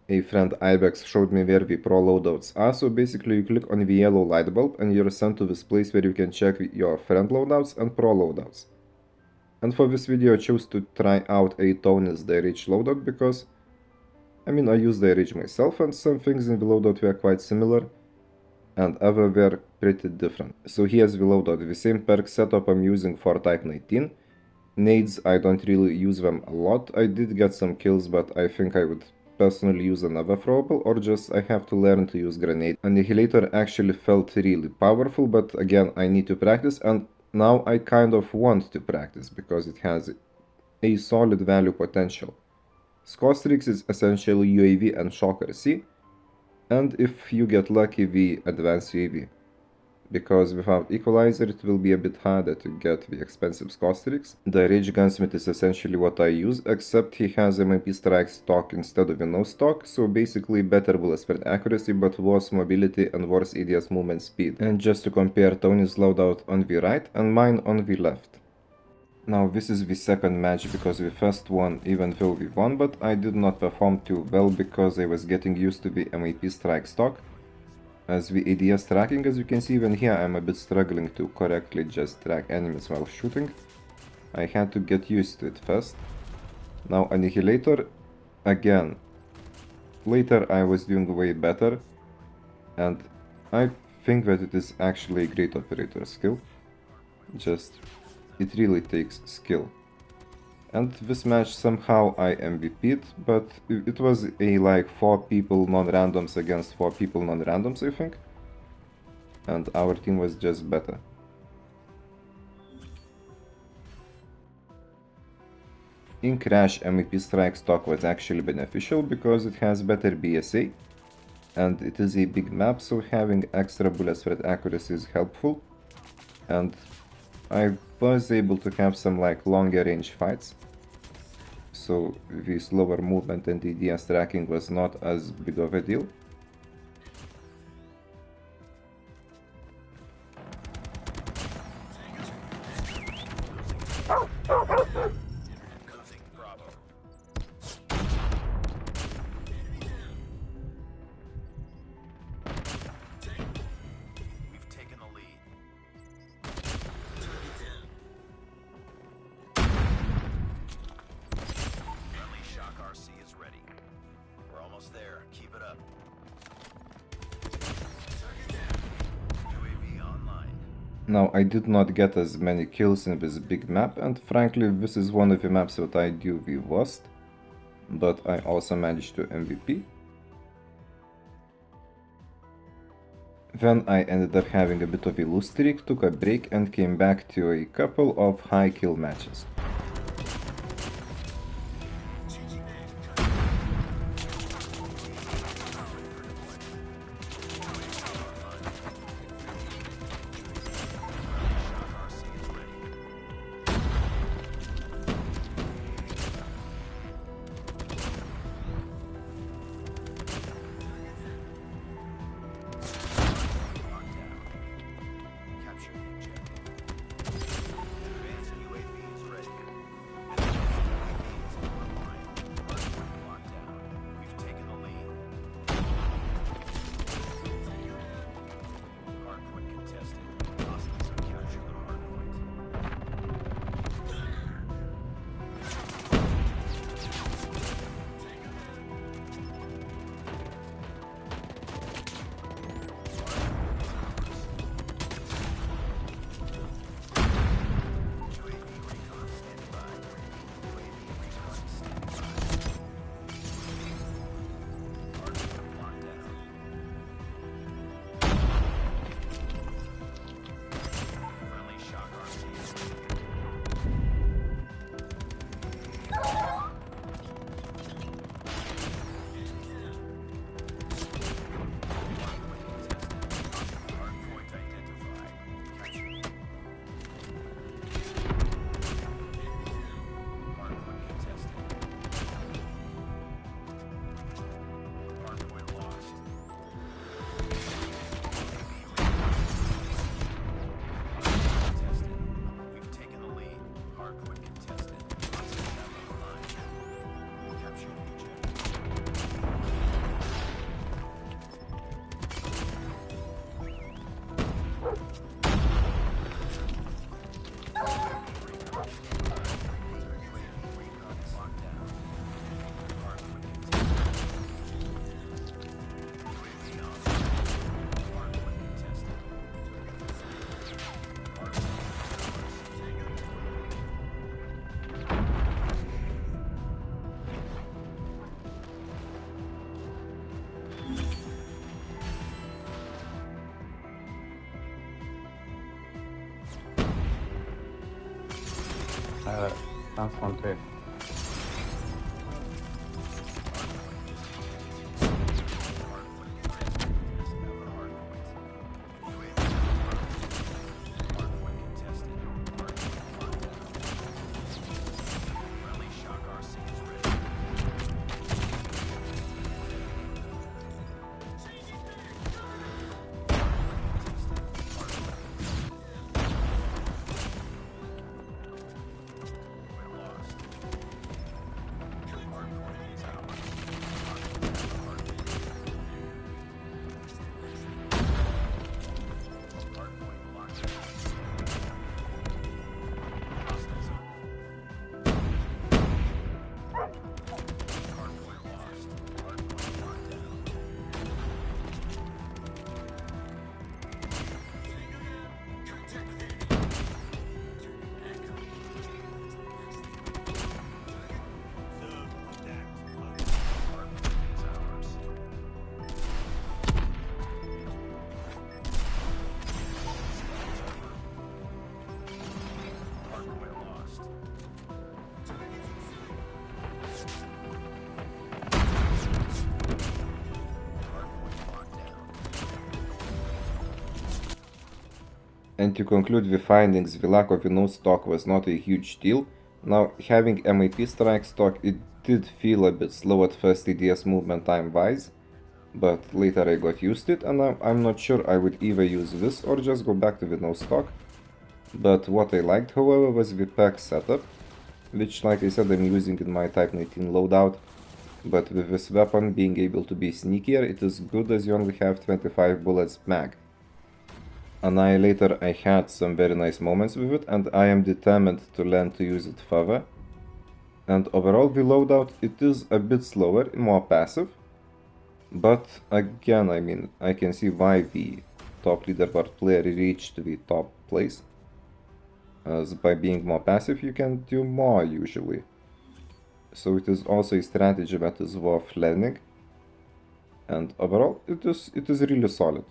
a friend Ibex showed me where the pro loadouts are, so basically you click on the yellow light bulb and you're sent to this place where you can check your friend loadouts and pro loadouts. And for this video I chose to try out a Tony's DrH Loudout because, I use DrH myself and some things in the loadout were quite similar and other were pretty different. So here's the loadout, the same perk setup I'm using for Type 19. Nades, I don't really use them a lot. I did get some kills, but I think I would personally use another throwable, or just I have to learn to use grenade. Annihilator actually felt really powerful, but again I need to practice, and now I kind of want to practice because it has a solid value potential. Scostrix is essentially UAV and Shocker C, and if you get lucky the advanced UAV. Because without equalizer it will be a bit harder to get the expensive Scostrix. The DrH gunsmith is essentially what I use, except he has MIP strike stock instead of a no stock, so basically better bullet spread accuracy but worse mobility and worse ADS movement speed. And just to compare, Tony's loadout on the right and mine on the left. Now this is the second match because the first one, even though we won, but I did not perform too well because I was getting used to the MIP strike stock. As the ADS tracking, as you can see even here, I'm a bit struggling to correctly just track enemies while shooting. I had to get used to it first. Now Annihilator, again, later I was doing way better, and I think that it is actually a great operator skill. It really takes skill. And this match somehow I MVP'd, but it was a like 4 people non-randoms against 4 people non-randoms, I think. And our team was just better. In Crash, MIP strike stock was actually beneficial because it has better BSA. And it is a big map, so having extra bullet spread accuracy is helpful. And I was able to have some like longer range fights, so the slower movement and ADS tracking was not as big of a deal. Now I did not get as many kills in this big map, and frankly this is one of the maps that I do the worst, but I also managed to MVP. Then I ended up having a bit of a loose streak, took a break and came back to a couple of high kill matches. concentrate. And to conclude the findings, the lack of a no stock was not a huge deal. Now, having MAP strike stock, it did feel a bit slow at first ADS movement time wise, but later I got used to it, and I'm not sure I would either use this or just go back to the no stock. But what I liked, however, was the pack setup, which, like I said, I'm using in my Type 19 loadout. But with this weapon being able to be sneakier, it is good as you only have 25 bullets mag. Annihilator, I had some very nice moments with it, and I am determined to learn to use it further. And overall, the loadout, it is a bit slower, more passive. But again, I mean, I can see why the top leaderboard player reached the top place. As by being more passive, you can do more usually. So it is also a strategy that is worth learning. And overall, it is really solid.